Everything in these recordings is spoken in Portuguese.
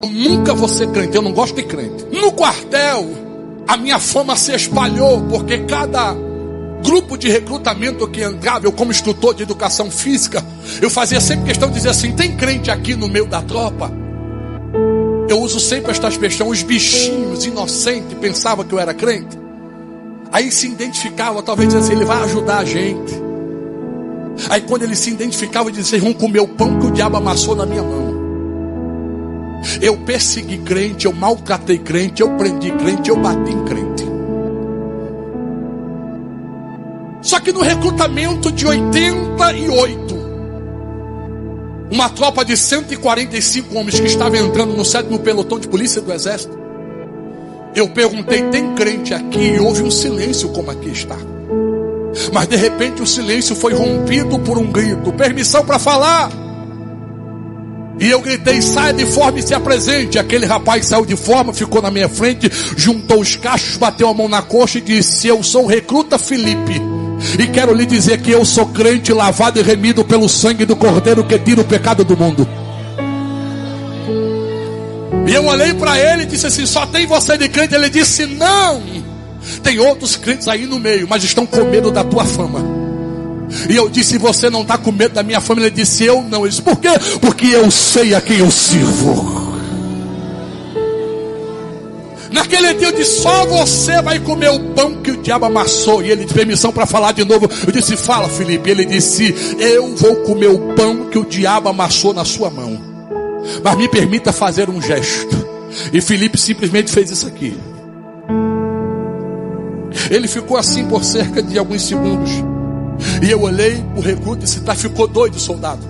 Eu nunca vou ser crente, eu não gosto de crente. No quartel, a minha fama se espalhou, porque cada grupo de recrutamento que entrava, eu como instrutor de educação física, eu fazia sempre questão de dizer assim: tem crente aqui no meio da tropa? Eu uso sempre esta expressão. Os bichinhos inocentes pensavam que eu era crente. Aí se identificava, talvez dizia assim: ele vai ajudar a gente. Aí quando ele se identificava, dizia: vão comer o pão que o diabo amassou na minha mão. Eu persegui crente, eu maltratei crente, eu prendi crente, eu bati em crente. Só que no recrutamento de 88, uma tropa de 145 homens que estava entrando no 7º pelotão de polícia do exército, eu perguntei: tem crente aqui? E houve um silêncio como aqui está. Mas de repente o silêncio foi rompido por um grito: permissão para falar. E eu gritei: saia de forma e se apresente. Aquele rapaz saiu de forma, ficou na minha frente, juntou os cachos, bateu a mão na coxa e disse: eu sou o recruta Felipe, e quero lhe dizer que eu sou crente, lavado e remido pelo sangue do Cordeiro que tira o pecado do mundo. E eu olhei para ele e disse assim: só tem você de crente? Ele disse: não, tem outros crentes aí no meio, mas estão com medo da tua fama. E eu disse: você não está com medo da minha fama? Ele disse: eu não. Ele disse: por quê? Porque eu sei a quem eu sirvo. Naquele dia eu disse: só você vai comer o pão que o diabo amassou. E ele disse: permissão para falar de novo. Eu disse: fala, Felipe. Ele disse: eu vou comer o pão que o diabo amassou na sua mão, mas me permita fazer um gesto. E Felipe simplesmente fez isso aqui. Ele ficou assim por cerca de alguns segundos. E eu olhei o recruta e disse: tá, ficou doido, soldado?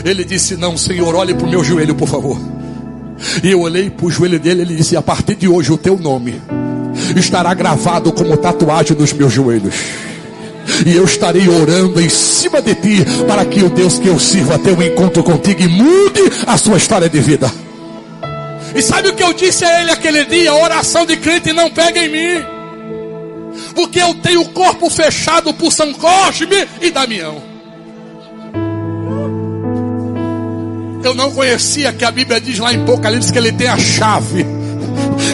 Ele disse: não, senhor, olhe para o meu joelho, por favor. E eu olhei para o joelho dele. Ele disse: a partir de hoje o teu nome estará gravado como tatuagem nos meus joelhos, e eu estarei orando em cima de ti, para que o Deus que eu sirvo tenha um encontro contigo e mude a sua história de vida. E sabe o que eu disse a ele aquele dia? A oração de crente não pega em mim, porque eu tenho o corpo fechado por São Cosme e Damião. Eu não conhecia que a Bíblia diz lá em Apocalipse que ele tem a chave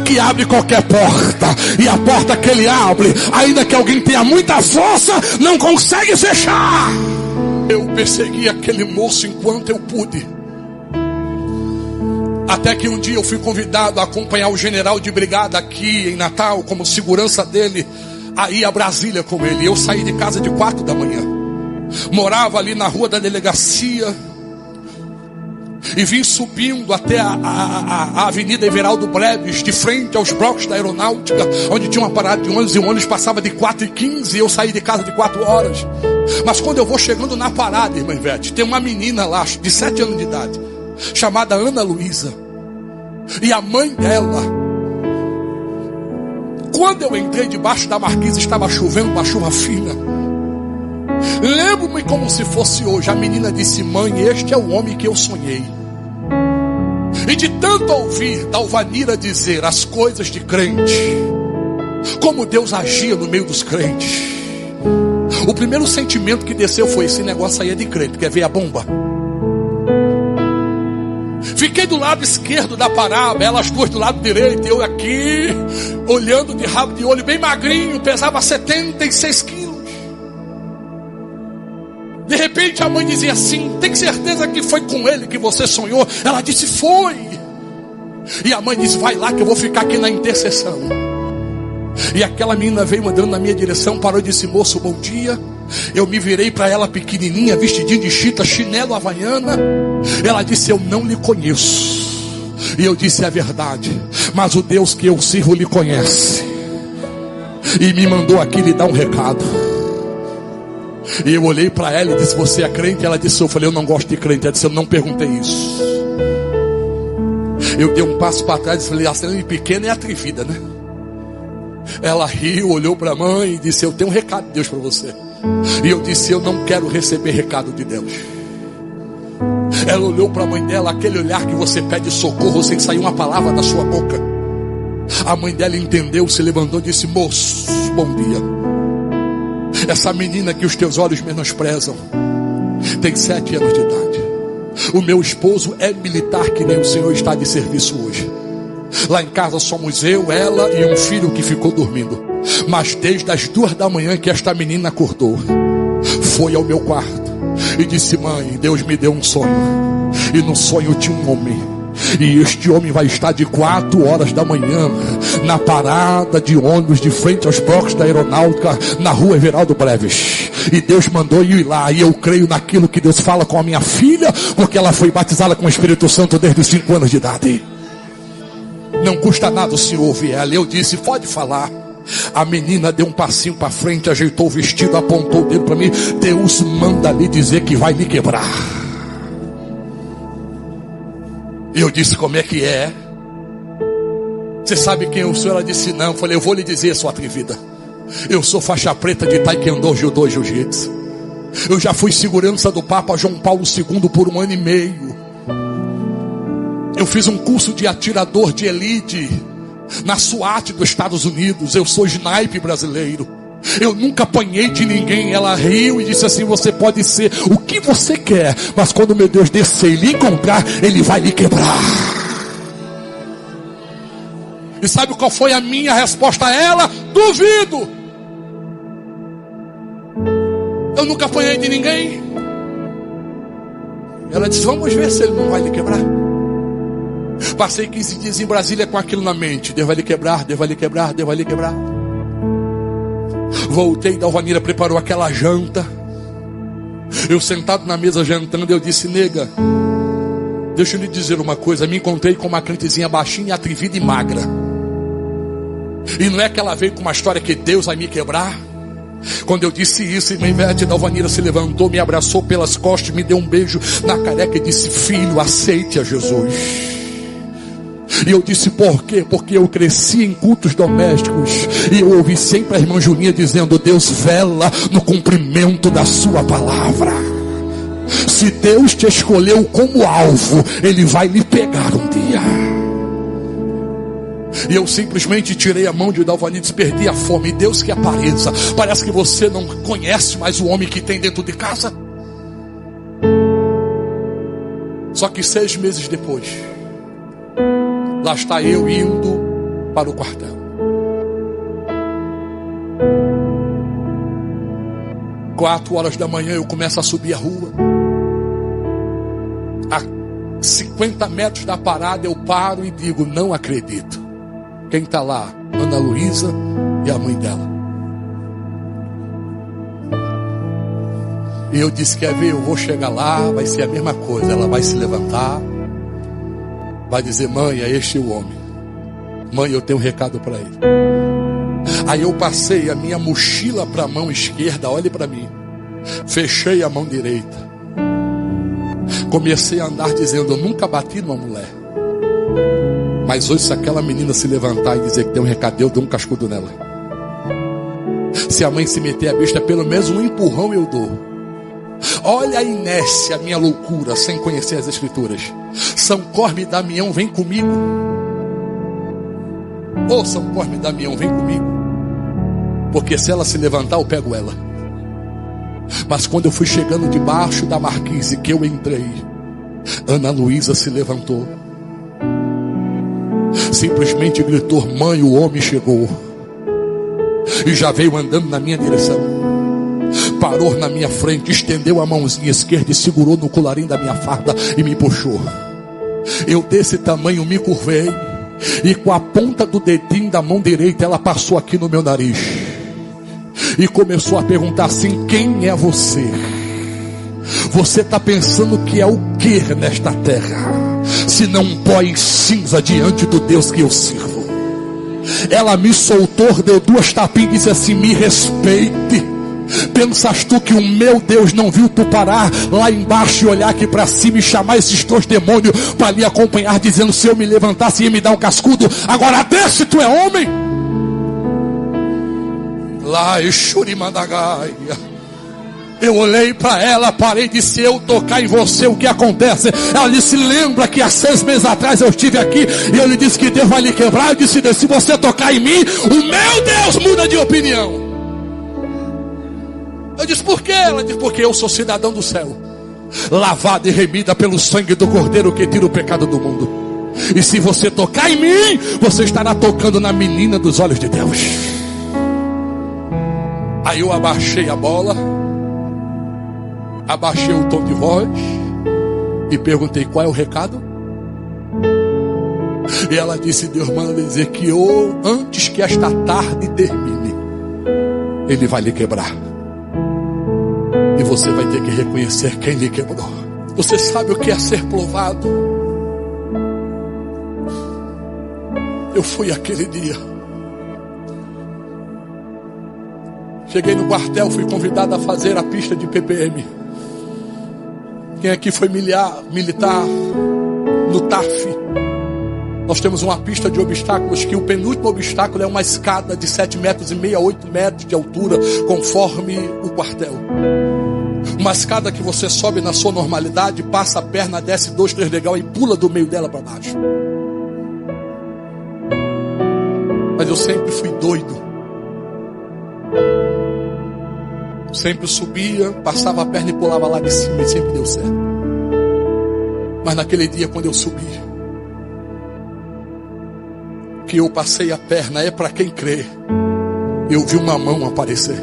que abre qualquer porta, e a porta que ele abre, ainda que alguém tenha muita força, não consegue fechar. Eu persegui aquele moço enquanto eu pude, até que um dia eu fui convidado a acompanhar o general de brigada aqui em Natal, como segurança dele, aí a Brasília com ele. Eu saí de casa de 4 da manhã, morava ali na rua da delegacia, e vim subindo até a Avenida Everaldo Breves, de frente aos blocos da aeronáutica, onde tinha uma parada de ônibus, e o ônibus passava de 4h15, e eu saí de casa de 4 horas. Mas quando eu vou chegando na parada, irmã Ivete, tem uma menina lá de 7 anos de idade, chamada Ana Luísa, e a mãe dela. Quando eu entrei debaixo da marquise, estava chovendo, uma chuva fina. Lembro-me como se fosse hoje. A menina disse: mãe, este é o homem que eu sonhei. E de tanto ouvir Dalvanira dizer as coisas de crente, como Deus agia no meio dos crentes, o primeiro sentimento que desceu foi: esse negócio aí é de crente, quer ver a bomba? Fiquei do lado esquerdo da parada, elas duas do lado direito, eu aqui, olhando de rabo de olho, bem magrinho, pesava 76 quilos. De repente a mãe dizia assim: tem certeza que foi com ele que você sonhou? Ela disse: foi. E a mãe disse: vai lá que eu vou ficar aqui na intercessão. E aquela menina veio andando na minha direção, parou e disse: moço, bom dia. Eu me virei para ela, pequenininha, vestidinha de chita, chinelo havaiana. Ela disse: eu não lhe conheço. E eu disse: é verdade, mas o Deus que eu sirvo lhe conhece, e me mandou aqui lhe dar um recado. E eu olhei para ela e disse: você é crente? Ela disse: eu falei: eu não gosto de crente. Ela disse: eu não perguntei isso. Eu dei um passo para trás e falei: a cena pequena é atrevida, né? Ela riu, olhou para a mãe e disse: eu tenho um recado de Deus para você. E eu disse: eu não quero receber recado de Deus. Ela olhou para a mãe dela, aquele olhar que você pede socorro sem sair uma palavra da sua boca. A mãe dela entendeu, se levantou e disse: moço, bom dia. Essa menina que os teus olhos menosprezam tem 7 anos de idade. O meu esposo é militar, que nem o senhor está de serviço hoje. Lá em casa somos eu, ela e um filho que ficou dormindo. Mas desde as 2 da manhã que esta menina acordou, foi ao meu quarto e disse: mãe, Deus me deu um sonho. E no sonho tinha um homem. E este homem vai estar de 4 horas da manhã na parada de ônibus de frente aos blocos da aeronáutica, na rua Everaldo Breves. E Deus mandou eu ir lá. E eu creio naquilo que Deus fala com a minha filha, porque ela foi batizada com o Espírito Santo desde os 5 anos de idade. Não custa nada o senhor ouvir ela. Eu disse: pode falar. A menina deu um passinho para frente, ajeitou o vestido, apontou o dedo para mim: Deus manda lhe dizer que vai lhe quebrar. E eu disse: como é que é? Você sabe quem eu sou? Ela disse: não. Eu falei: eu vou lhe dizer, sua atrevida. Eu sou faixa preta de taekwondo, judô e jiu-jitsu. Eu já fui segurança do Papa João Paulo II por 1 ano e meio. Eu fiz um curso de atirador de elite na SWAT dos Estados Unidos. Eu sou sniper brasileiro. Eu nunca apanhei de ninguém. Ela riu e disse assim: você pode ser o que você quer, mas quando meu Deus descer e lhe encontrar, Ele vai lhe quebrar. E sabe qual foi a minha resposta a ela? Duvido. Eu nunca apanhei de ninguém. Ela disse: vamos ver se Ele não vai lhe quebrar. Passei 15 dias em Brasília com aquilo na mente: Deus vai lhe quebrar, Deus vai lhe quebrar, Deus vai lhe quebrar. Voltei, Dalvanira preparou aquela janta. Eu sentado na mesa jantando, eu disse: nega, deixa eu lhe dizer uma coisa. Me encontrei com uma crentezinha baixinha, atrevida e magra. E não é que ela veio com uma história que Deus vai me quebrar. Quando eu disse isso, irmã Ivete, Dalvanira se levantou, me abraçou pelas costas, me deu um beijo na careca e disse: filho, aceite a Jesus. E eu disse: por quê? Porque eu cresci em cultos domésticos e eu ouvi sempre a irmã Julinha dizendo: Deus vela no cumprimento da sua palavra. Se Deus te escolheu como alvo, Ele vai lhe pegar um dia. E eu simplesmente tirei a mão de Dalvanira e disse: perdi a fome. Deus que apareça. Parece que você não conhece mais o homem que tem dentro de casa. Só que 6 meses depois, lá está eu indo para o quartel. 4 horas da manhã eu começo a subir a rua. A 50 metros da parada eu paro e digo: não acredito. Quem está lá? Ana Luísa e a mãe dela. E eu disse: quer ver? Eu vou chegar lá, vai ser a mesma coisa. Ela vai se levantar, vai dizer: mãe, é este o homem. Mãe, eu tenho um recado para ele. Aí eu passei a minha mochila para a mão esquerda. Olhe para mim. Fechei a mão direita. Comecei a andar dizendo: eu nunca bati numa mulher. Mas hoje, se aquela menina se levantar e dizer que tem um recado, eu dou um cascudo nela. Se a mãe se meter a besta, pelo menos um empurrão eu dou. Olha a inércia, a minha loucura, sem conhecer as escrituras. São Cosme e Damião, vem comigo. Ô São Cosme e Damião, vem comigo. Porque se ela se levantar, eu pego ela. Mas quando eu fui chegando debaixo da marquise que eu entrei, Ana Luísa se levantou. Simplesmente gritou: mãe, o homem chegou. E já veio andando na minha direção. Parou na minha frente, estendeu a mãozinha esquerda e segurou no colarinho da minha farda e me puxou. Eu desse tamanho me curvei e com a ponta do dedinho da mão direita ela passou aqui no meu nariz e começou a perguntar assim: quem é você? Você está pensando que é o que nesta terra, se não um pó em cinza diante do Deus que eu sirvo? Ela me soltou, deu 2 tapinhas e disse assim: me respeite. Pensas tu que o meu Deus não viu tu parar lá embaixo e olhar aqui para cima e chamar esses 2 demônios para lhe acompanhar, dizendo: se eu me levantasse ia me dar um cascudo? Agora desce, tu é homem. Lá Exurimandagaia. Eu olhei para ela, parei e disse: eu tocar em você, o que acontece? Ela disse: lembra que há 6 meses atrás eu estive aqui e eu lhe disse que Deus vai lhe quebrar? Eu disse: se você tocar em mim, o meu Deus muda de opinião. Eu disse: por quê? Ela disse: porque eu sou cidadão do céu. lavada e remida pelo sangue do Cordeiro que tira o pecado do mundo. E se você tocar em mim, você estará tocando na menina dos olhos de Deus. Aí eu abaixei a bola, abaixei o tom de voz e perguntei: qual é o recado? E ela disse: Deus manda dizer que antes que esta tarde termine, Ele vai lhe quebrar. E você vai ter que reconhecer quem lhe quebrou. Você sabe o que é ser provado? Eu fui aquele dia. Cheguei no quartel, fui convidado a fazer a pista de PPM. Quem aqui foi militar no TAF? Nós temos uma pista de obstáculos que o penúltimo obstáculo é uma escada de 7,5 metros a 8 metros de altura, conforme o quartel. Uma escada que você sobe na sua normalidade, passa a perna, desce 2, 3 degraus e pula do meio dela para baixo. Mas eu sempre fui doido. Sempre subia, passava a perna e pulava lá de cima e sempre deu certo. Mas naquele dia, quando eu subi, que eu passei a perna, é para quem crê, eu vi uma mão aparecer.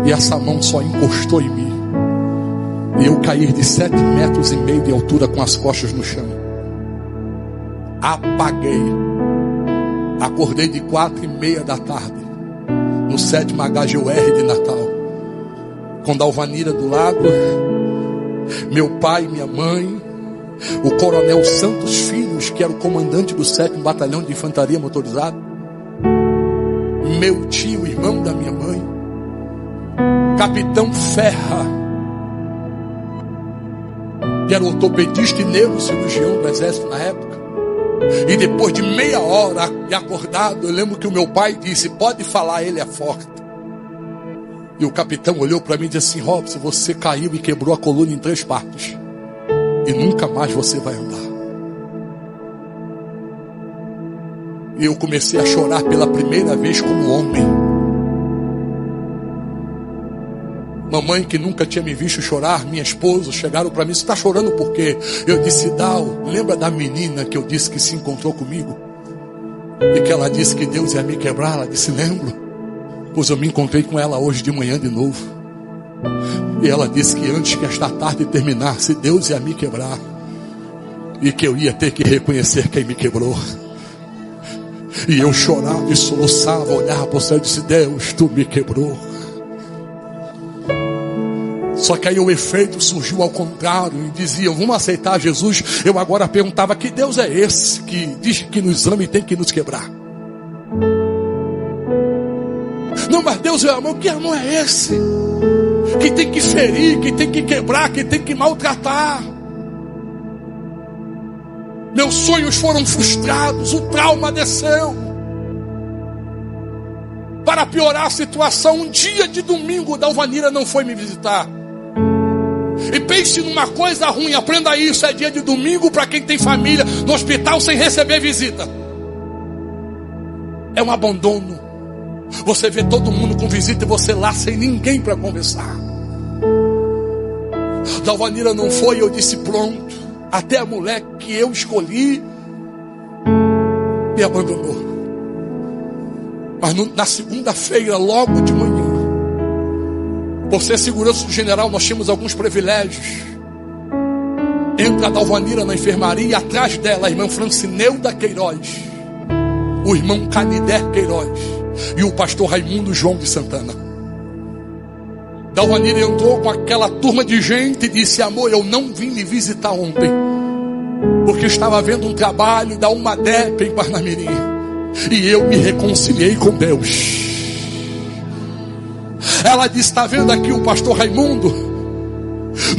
E essa mão só encostou em mim. E eu caí de 7,5 metros de altura com as costas no chão. Apaguei. Acordei de 4:30 da tarde, no 7º HGUR de Natal, com Dalvanira do lado, meu pai, minha mãe, o coronel Santos Filhos, que era o comandante do 7º Batalhão de Infantaria Motorizada, meu tio, irmão da minha mãe, Capitão Ferra, que era ortopedista e neurocirurgião do exército na época. E depois de meia hora de acordado, eu lembro que o meu pai disse: pode falar, ele é forte. E o capitão olhou para mim e disse assim: Robson, você caiu e quebrou a coluna em 3 partes. E nunca mais você vai andar. E eu comecei a chorar pela primeira vez como homem. Mamãe, que nunca tinha me visto chorar, minha esposa, chegaram para mim: você está chorando por quê? Eu disse: Dal, lembra da menina que eu disse que se encontrou comigo? E que ela disse que Deus ia me quebrar? Ela disse: lembro, pois eu me encontrei com ela hoje de manhã de novo. E ela disse que antes que esta tarde terminasse, Deus ia me quebrar. E que eu ia ter que reconhecer quem me quebrou. E eu chorava e soluçava, olhava para o céu e disse: Deus, tu me quebrou. Só que aí o efeito surgiu ao contrário e diziam: vamos aceitar Jesus. Eu agora perguntava: que Deus é esse que diz que nos ama e tem que nos quebrar? Não, mas Deus é amor. Que amor é esse? Que tem que ferir, que tem que quebrar, que tem que maltratar. Meus sonhos foram frustrados, o trauma desceu. Para piorar a situação, um dia de domingo, Dalvanira não foi me visitar. E pense numa coisa ruim, aprenda isso: é dia de domingo para quem tem família no hospital sem receber visita. É um abandono. Você vê todo mundo com visita e você lá sem ninguém para conversar. Dalvanira não foi, eu disse: pronto. Até a mulher que eu escolhi me abandonou. Mas na segunda-feira, logo de manhã, por ser segurança do general, nós tínhamos alguns privilégios. Entra a Dalvanira na enfermaria e atrás dela a irmã Francineuda Queiroz, o irmão Canidé Queiroz e o pastor Raimundo João de Santana. Dalvanira entrou com aquela turma de gente e disse: amor, eu não vim lhe visitar ontem, porque estava vendo um trabalho da UMADEP em Parnamirim, e eu me reconciliei com Deus. Ela disse: está vendo aqui o pastor Raimundo?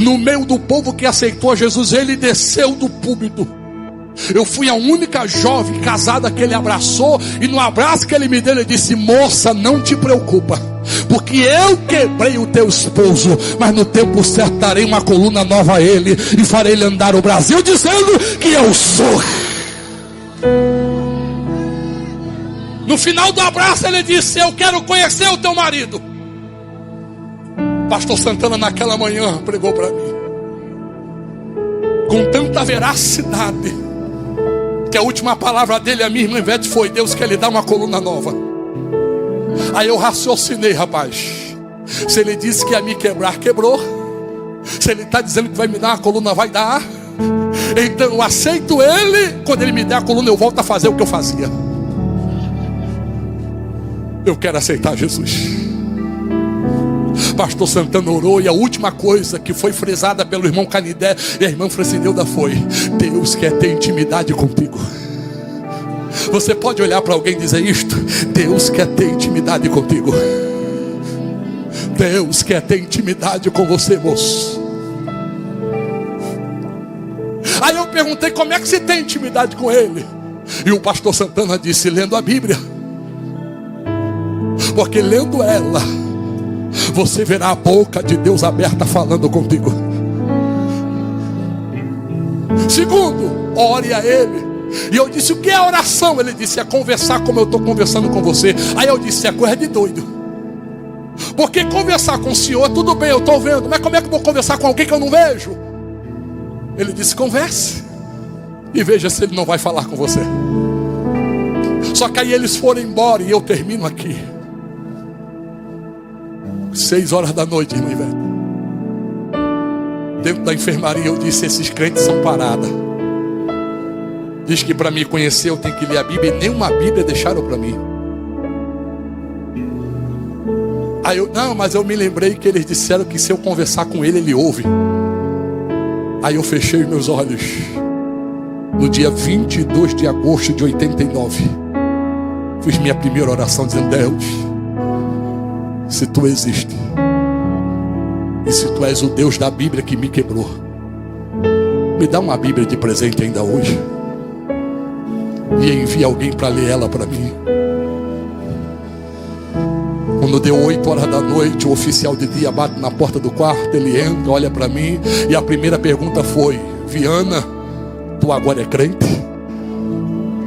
No meio do povo que aceitou a Jesus, ele desceu do púlpito. Eu fui a única jovem casada que ele abraçou, e no abraço que ele me deu, ele disse: moça, não te preocupa, porque eu quebrei o teu esposo, mas no tempo certo darei uma coluna nova a ele e farei ele andar o Brasil, dizendo que eu sou. No final do abraço ele disse: eu quero conhecer o teu marido. Pastor Santana naquela manhã pregou para mim com tanta veracidade, que a última palavra dele, a minha irmã Ivete, foi: Deus quer lhe dar uma coluna nova. Aí eu raciocinei, rapaz, se ele disse que ia me quebrar, quebrou. Se ele está dizendo que vai me dar uma coluna, vai dar. Então eu aceito ele. Quando ele me der a coluna, eu volto a fazer o que eu fazia. Eu quero aceitar Jesus. Pastor Santana orou, e a última coisa que foi frisada pelo irmão Canidé e a irmã Francineuda foi: Deus quer ter intimidade contigo. Você pode olhar para alguém e dizer isto: Deus quer ter intimidade contigo. Deus quer ter intimidade com você, moço. Aí eu perguntei: como é que se tem intimidade com Ele? E o pastor Santana disse: lendo a Bíblia. Porque lendo ela, você verá a boca de Deus aberta falando contigo. Segundo, ore a Ele. E eu disse: o que é oração? Ele disse: é conversar como eu estou conversando com você. Aí eu disse: é coisa de doido. Porque conversar com o Senhor, tudo bem, eu estou vendo, mas como é que eu vou conversar com alguém que eu não vejo? Ele disse: converse e veja se Ele não vai falar com você. Só que aí eles foram embora, e eu termino aqui. 6 horas da noite, irmã Ivete, dentro da enfermaria, eu disse: esses crentes são parada. Diz que para me conhecer eu tenho que ler a Bíblia, e nenhuma Bíblia deixaram para mim. Aí eu: não, mas eu me lembrei que eles disseram que se eu conversar com ele, ele ouve. Aí eu fechei meus olhos. No dia 22 de agosto de 89, fiz minha primeira oração dizendo: Deus, se Tu existe, e se Tu és o Deus da Bíblia que me quebrou, me dá uma Bíblia de presente ainda hoje, e envia alguém para ler ela para mim. Quando deu 8 horas da noite, o oficial de dia bate na porta do quarto. Ele entra, olha para mim, e a primeira pergunta foi: Viana, tu agora é crente?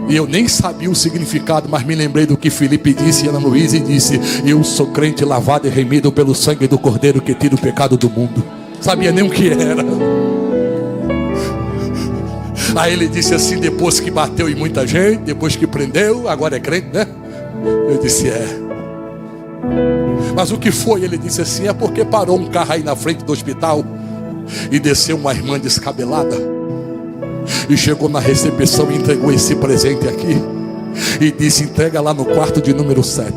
E eu nem sabia o significado, mas me lembrei do que Felipe disse, e Ana Luísa disse: eu sou crente, lavado e remido pelo sangue do Cordeiro que tira o pecado do mundo. Sabia nem o que era. Aí ele disse assim, depois que bateu em muita gente, depois que prendeu, agora é crente, né? Eu disse: é. Mas o que foi? Ele disse assim: é porque parou um carro aí na frente do hospital e desceu uma irmã descabelada e chegou na recepção e entregou esse presente aqui e disse: entrega lá no quarto de número 7.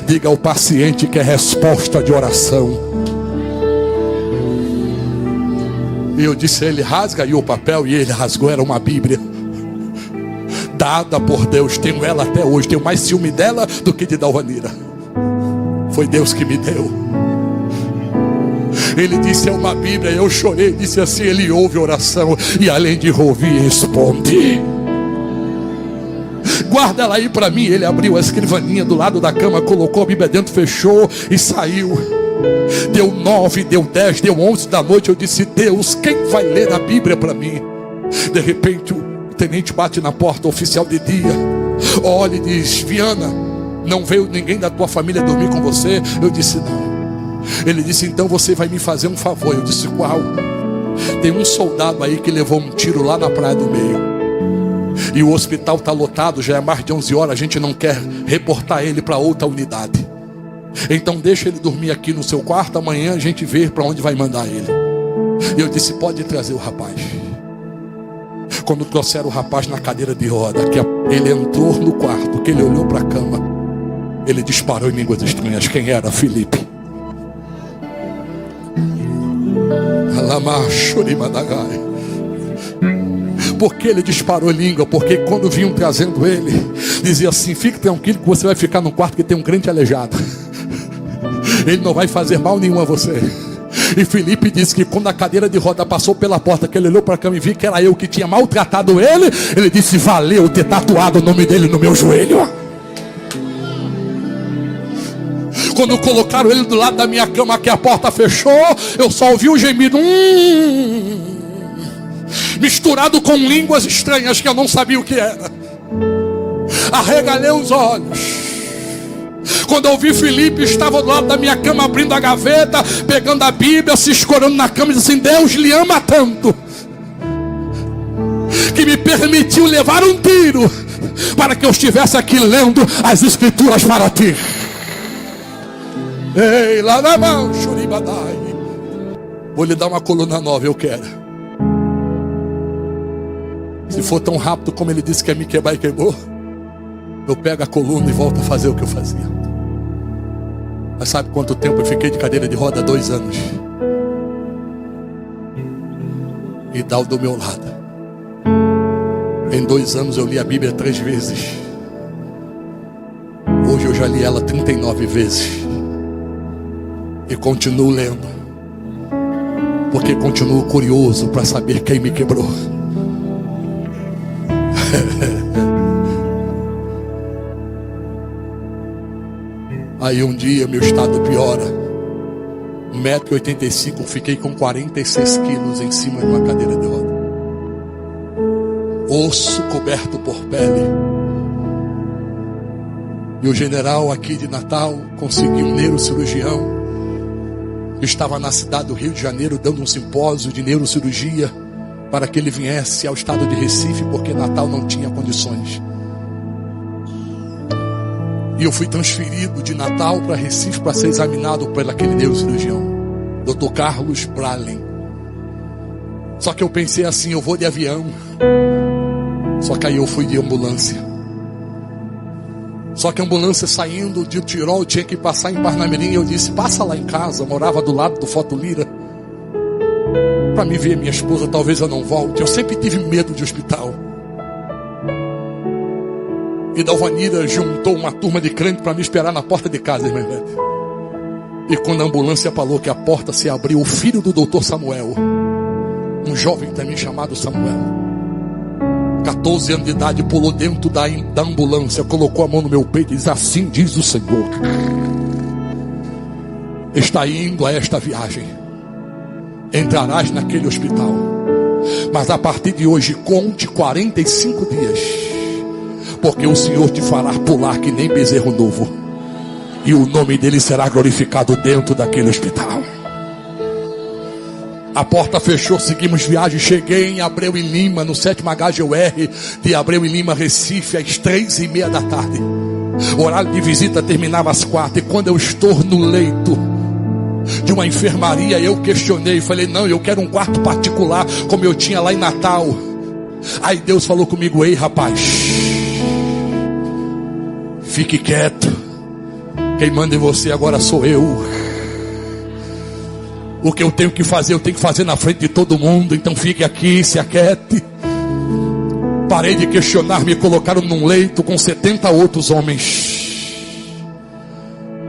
Diga ao paciente que é resposta de oração. E eu disse a ele: rasga aí o papel. E ele rasgou, era uma Bíblia dada por Deus. Tenho ela até hoje, tenho mais ciúme dela do que de Dalvanira. Foi Deus que me deu. Ele disse: é uma Bíblia. Eu chorei, disse assim: Ele ouve oração, e além de ouvir, responde. Guarda ela aí para mim. Ele abriu a escrivaninha do lado da cama, colocou a Bíblia dentro, fechou e saiu. Deu 9, deu 10, deu 11 da noite. Eu disse: Deus, quem vai ler a Bíblia para mim? De repente o tenente bate na porta, o oficial de dia olha e diz: Viana, não veio ninguém da tua família dormir com você? Eu disse: não. Ele disse: então você vai me fazer um favor. Eu disse: qual? Tem um soldado aí que levou um tiro lá na Praia do Meio, e o hospital está lotado, já é mais de 11 horas. A gente não quer reportar ele para outra unidade. Então deixa ele dormir aqui no seu quarto. Amanhã a gente vê para onde vai mandar ele. E eu disse: pode trazer o rapaz. Quando trouxeram o rapaz na cadeira de roda, que ele entrou no quarto, que ele olhou para a cama, ele disparou em línguas estranhas. Quem era? Felipe. Por que ele disparou em língua? Porque quando vinham trazendo ele, dizia assim: fique tranquilo que você vai ficar no quarto que tem um crente aleijado. Ele não vai fazer mal nenhum a você. E Felipe disse que quando a cadeira de roda passou pela porta, que ele olhou para a cama e viu que era eu que tinha maltratado ele, ele disse: valeu ter tatuado o nome dele no meu joelho. Quando colocaram ele do lado da minha cama, que a porta fechou, eu só ouvi um gemido misturado com línguas estranhas que eu não sabia o que era. Arregalei os olhos. Quando eu vi Felipe, estava do lado da minha cama, abrindo a gaveta, pegando a Bíblia, se escorando na cama e disse assim: Deus lhe ama tanto que me permitiu levar um tiro para que eu estivesse aqui lendo as escrituras para ti. Ei, lá na mão, Shuribadai. Vou lhe dar uma coluna nova, eu quero. Se for tão rápido como ele disse que ia me quebrar e quebrou, eu pego a coluna e volto a fazer o que eu fazia. Mas sabe quanto tempo eu fiquei de cadeira de roda? 2 anos. E dá o do meu lado. Em 2 anos eu li a Bíblia 3 vezes. Hoje eu já li ela 39 vezes. E continuo lendo. Porque continuo curioso para saber quem me quebrou. Aí um dia meu estado piora. 1,85 m, fiquei com 46 quilos em cima de uma cadeira de roda. Osso coberto por pele. E o general aqui de Natal conseguiu um neurocirurgião. Estava na cidade do Rio de Janeiro dando um simpósio de neurocirurgia para que ele viesse ao estado de Recife, porque Natal não tinha condições. E eu fui transferido de Natal para Recife para ser examinado por aquele neurocirurgião, Dr. Carlos Bralen. Só que eu pensei assim: eu vou de avião. Só que aí eu fui de ambulância. Só que a ambulância saindo de Tirol tinha que passar em Parnamirim. E eu disse: passa lá em casa. Eu morava do lado do Foto Lira, para me ver minha esposa, talvez eu não volte. Eu sempre tive medo de hospital. E Dalvanira juntou uma turma de crente para me esperar na porta de casa, irmã Ivete. E quando a ambulância falou que a porta se abriu, o filho do doutor Samuel, um jovem também chamado Samuel, 14 anos de idade, pulou dentro da ambulância, colocou a mão no meu peito e diz: assim diz o Senhor, está indo a esta viagem, entrarás naquele hospital, mas a partir de hoje conte 45 dias, porque o Senhor te fará pular que nem bezerro novo, e o nome dele será glorificado dentro daquele hospital. A porta fechou, seguimos viagem. Cheguei em Abreu e Lima, no 7º HGUR de Abreu e Lima, Recife, às 3h30 da tarde. O horário de visita terminava às 4h. E quando eu estou no leito de uma enfermaria, eu questionei, falei: não, eu quero um quarto particular, como eu tinha lá em Natal. Aí Deus falou comigo: ei rapaz, fique quieto, quem manda em você agora sou eu. O que eu tenho que fazer, eu tenho que fazer na frente de todo mundo. Então fique aqui, se aquiete. Parei de questionar, me colocaram num leito com 70 outros homens.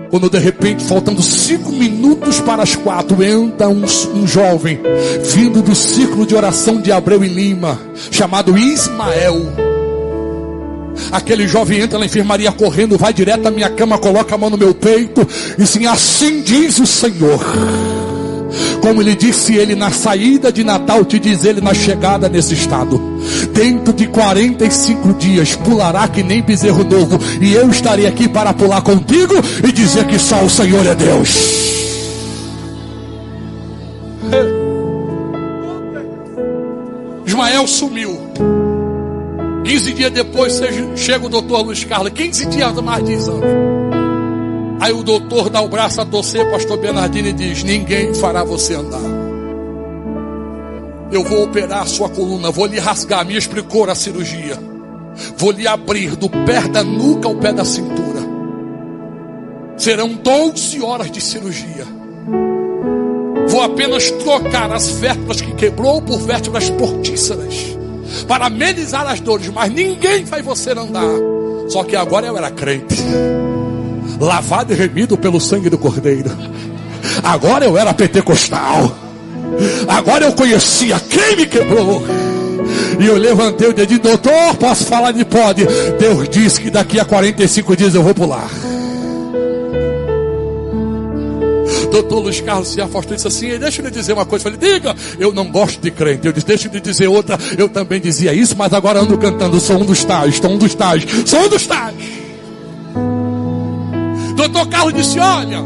Quando de repente, faltando 5 minutos para as 4, entra um jovem vindo do círculo de oração de Abreu e Lima, chamado Ismael. Aquele jovem entra na enfermaria correndo, vai direto à minha cama, coloca a mão no meu peito e assim: assim diz o Senhor. Como ele disse ele na saída de Natal, te diz ele na chegada nesse estado: dentro de 45 dias pulará que nem bezerro novo, e eu estarei aqui para pular contigo e dizer que só o Senhor é Deus. Ismael sumiu. 15 dias depois chega o doutor Luiz Carlos. 15 dias mais de exame. Aí o doutor dá o braço a torcer, pastor Bernardino, e diz: ninguém fará você andar. Eu vou operar a sua coluna, vou lhe rasgar, me explicou a cirurgia. Vou lhe abrir do pé da nuca ao pé da cintura. Serão 12 horas de cirurgia. Vou apenas trocar as vértebras que quebrou por vértebras portíceras, para amenizar as dores, mas ninguém vai você andar. Só que agora eu era crente, lavado e remido pelo sangue do Cordeiro. Agora eu era pentecostal. Agora eu conhecia quem me quebrou. E eu levantei o dedinho: doutor, posso falar? De pode. Deus disse que daqui a 45 dias eu vou pular. Doutor Luiz Carlos se afastou e disse assim: deixa eu lhe dizer uma coisa. Eu falei: diga. Eu não gosto de crente. Eu disse: deixa eu lhe dizer outra. Eu também dizia isso, mas agora ando cantando: sou um dos tais, sou um dos tais, sou um dos tais. doutor Carlos disse: olha,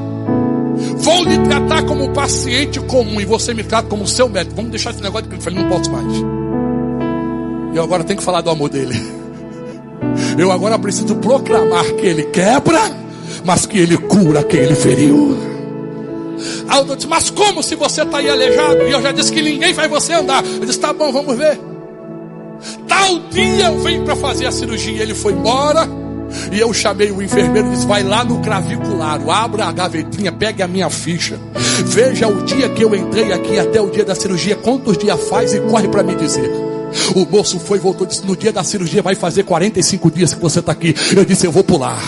vou lhe tratar como paciente comum e você me trata como seu médico. Vamos deixar esse negócio de que eu falei, não posso mais. Eu agora tenho que falar do amor dele. Eu agora preciso proclamar que ele quebra, mas que ele cura quem ele feriu. Aí eu disse: mas como se você está aí aleijado? E eu já disse que ninguém faz você andar. Eu disse: tá bom, vamos ver. Tal dia eu venho para fazer a cirurgia. Ele foi embora. E eu chamei o enfermeiro e disse: vai lá no claviculário, abra a gavetinha, pegue a minha ficha, veja o dia que eu entrei aqui até o dia da cirurgia, quantos dias faz, e corre para me dizer. O moço foi e voltou e disse: no dia da cirurgia vai fazer 45 dias que você está aqui. Eu disse: eu vou pular.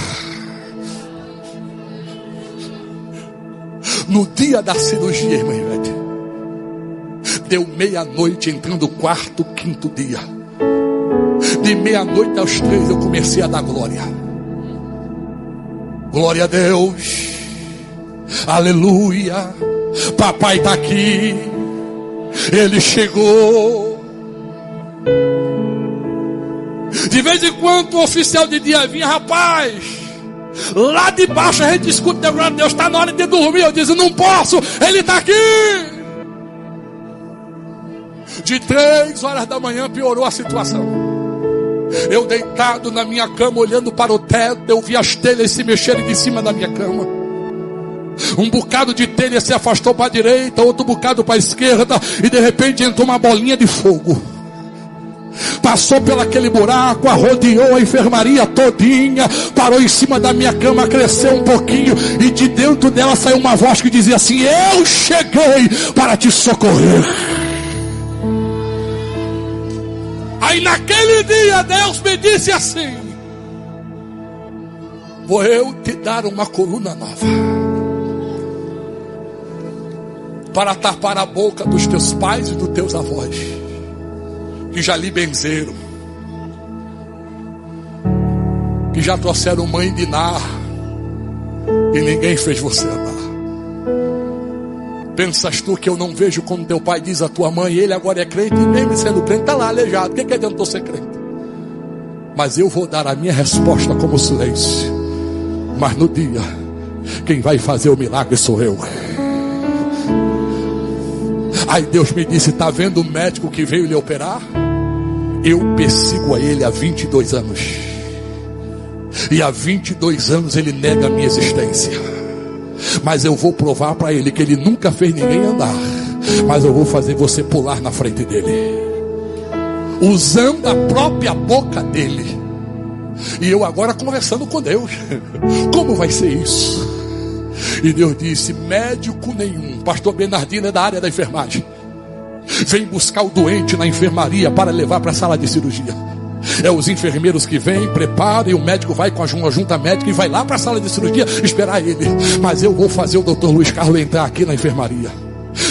No dia da cirurgia, irmã Ivete, deu meia-noite, entrando o quarto, quinto dia. De meia-noite aos 3 eu comecei a dar glória. Glória a Deus. Aleluia. Papai está aqui. Ele chegou. De vez em quando o oficial de dia vinha: rapaz, lá de baixo a gente escuta a glória de Deus, está na hora de dormir. Eu disse: não posso, ele está aqui. De 3 horas da manhã piorou a situação. Eu deitado na minha cama, olhando para o teto, eu vi as telhas se mexerem de cima da minha cama. Um bocado de telha se afastou para a direita, outro bocado para a esquerda, e de repente entrou uma bolinha de fogo. Passou pelaquele buraco, arrodeou a enfermaria todinha, parou em cima da minha cama, cresceu um pouquinho, e de dentro dela saiu uma voz que dizia assim: eu cheguei para te socorrer. Aí naquele dia Deus me disse assim: vou eu te dar uma coluna nova, para tapar a boca dos teus pais e dos teus avós, que já lhe benzeram, que já trouxeram mãe de Nar, e ninguém fez você andar. Pensas tu que eu não vejo quando teu pai diz à tua mãe: ele agora é crente, e mesmo sendo crente está lá aleijado, o que adiantou ser crente? Mas eu vou dar a minha resposta como silêncio. Mas no dia, quem vai fazer o milagre sou eu. Aí Deus me disse: está vendo o médico que veio lhe operar? Eu persigo a ele há 22 anos. E há 22 anos ele nega a minha existência. Mas eu vou provar para ele que ele nunca fez ninguém andar. Mas eu vou fazer você pular na frente dele, usando a própria boca dele. E eu agora conversando com Deus: como vai ser isso? E Deus disse: médico nenhum, pastor Bernardino é da área da enfermagem, vem buscar o doente na enfermaria para levar para a sala de cirurgia. É os enfermeiros que vêm, preparam, e o médico vai com a junta médica e vai lá para a sala de cirurgia esperar ele. Mas eu vou fazer o doutor Luiz Carlos entrar aqui na enfermaria.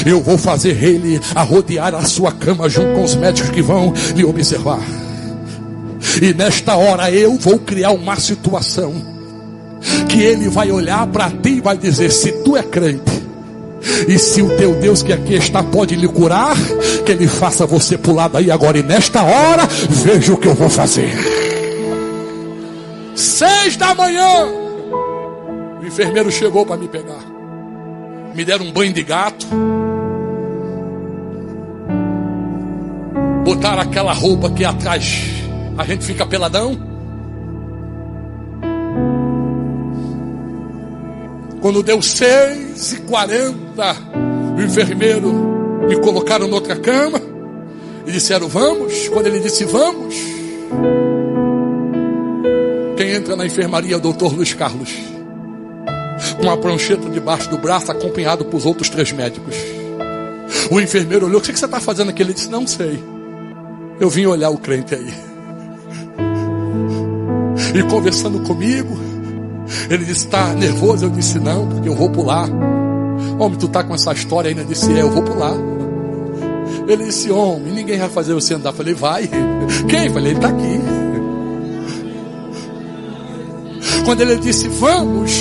Eu vou fazer ele arrodear a sua cama junto com os médicos que vão lhe observar. E nesta hora eu vou criar uma situação que ele vai olhar para ti e vai dizer: se tu é crente, e se o teu Deus que aqui está pode lhe curar, que ele faça você pular daí agora. E nesta hora, veja o que eu vou fazer. 6 da manhã, o enfermeiro chegou para me pegar. Me deram um banho de gato, botaram aquela roupa que atrás a gente fica peladão. Quando deu 6h40, o enfermeiro me colocaram noutra cama e disseram: vamos. Quando ele disse vamos, quem entra na enfermaria é o doutor Luiz Carlos, com uma prancheta debaixo do braço, acompanhado por outros 3 médicos. O enfermeiro olhou: o que você está fazendo aqui? Ele disse: não sei, eu vim olhar o crente aí. E conversando comigo, ele disse: está nervoso? Eu disse: não, porque eu vou pular. Homem, tu está com essa história ainda? Eu disse: eu vou pular. Ele disse: homem, ninguém vai fazer você andar. Eu falei: vai. Quem? Eu falei: ele está aqui. Quando ele disse: vamos,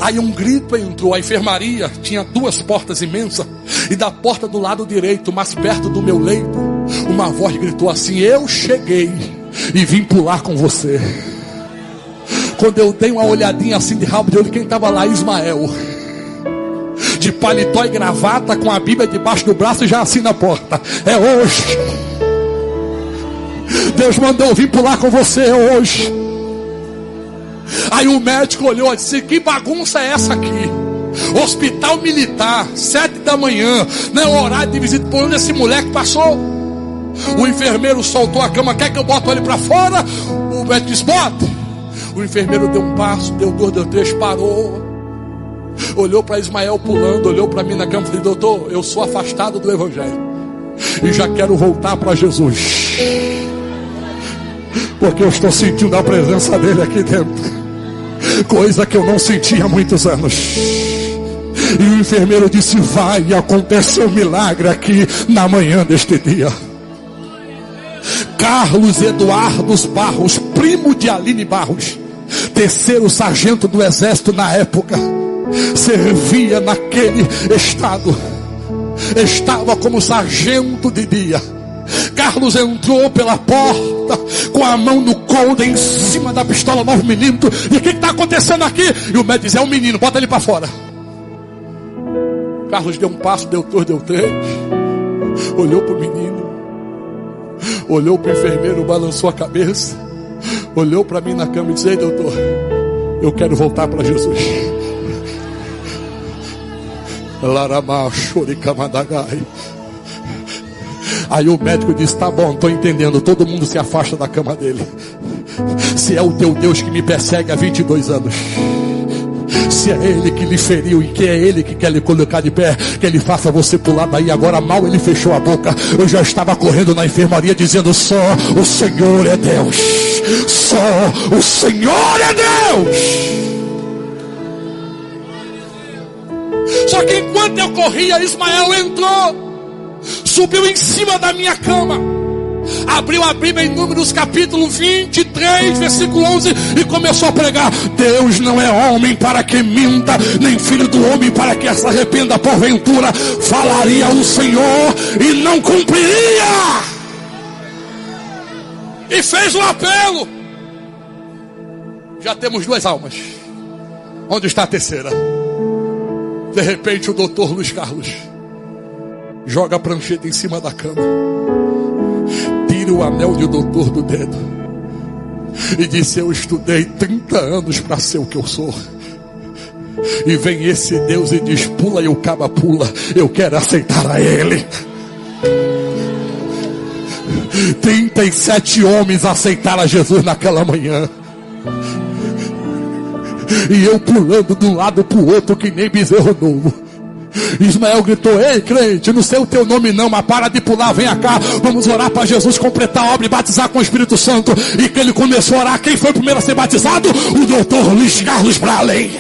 aí um grito entrou. A enfermaria tinha 2 portas imensas, e da porta do lado direito, mais perto do meu leito, uma voz gritou assim: eu cheguei e vim pular com você. Quando eu dei uma olhadinha assim de rabo de olho, quem estava lá? Ismael, de paletó e gravata, com a Bíblia debaixo do braço e já assim na porta. É hoje. Deus mandou eu vir pular com você hoje. Aí o médico olhou e disse: que bagunça é essa aqui? Hospital militar, 7 da manhã, não é o horário de visita. Por onde esse moleque passou? O enfermeiro soltou a cama: quer que eu bote ele para fora? O médico disse: bota. O enfermeiro deu um passo, deu 2, deu 3, parou, olhou para Ismael pulando, olhou para mim na cama e falou: doutor, eu sou afastado do evangelho e já quero voltar para Jesus, porque eu estou sentindo a presença dele aqui dentro, coisa que eu não sentia há muitos anos. E o enfermeiro disse: vai acontecer um milagre aqui na manhã deste dia. Carlos Eduardo Barros, primo de Aline Barros, 3º sargento do exército na época, servia naquele estado, estava como sargento de dia. Carlos entrou pela porta com a mão no coldre, em cima da pistola 9mm. E o que está acontecendo aqui? E o médico diz: é um menino, bota ele para fora. Carlos deu um passo, deu 2, deu 3, olhou para o menino, olhou para o enfermeiro, balançou a cabeça, olhou para mim na cama e disse: ei, doutor, eu quero voltar para Jesus. Aí o médico disse: tá bom, estou entendendo. Todo mundo se afasta da cama dele. Se é o teu Deus que me persegue há 22 anos, se é ele que lhe feriu e que é ele que quer lhe colocar de pé, que ele faça você pular daí agora. Mal ele fechou a boca, eu já estava correndo na enfermaria dizendo: só o Senhor é Deus, só o Senhor é Deus. Só que enquanto eu corria, Ismael entrou, subiu em cima da minha cama, abriu a Bíblia em Números capítulo 23, versículo 11, e começou a pregar: Deus não é homem para que minta, nem filho do homem para que se arrependa. Porventura falaria o Senhor e não cumpriria. E fez um apelo. Já temos 2 almas. Onde está a terceira? De repente o doutor Luiz Carlos joga a prancheta em cima da cama, tira o anel de doutor do dedo e disse: eu estudei 30 anos para ser o que eu sou. E vem esse Deus e diz: pula, e o caba pula. Eu quero aceitar a ele. 37 homens aceitaram a Jesus naquela manhã. E eu pulando de um lado para o outro que nem bezerro novo. Ismael gritou: ei, crente, não sei o teu nome não, mas para de pular, vem cá, vamos orar para Jesus completar a obra e batizar com o Espírito Santo. E que ele começou a orar. Quem foi o primeiro a ser batizado? O doutor Luiz Carlos, para além.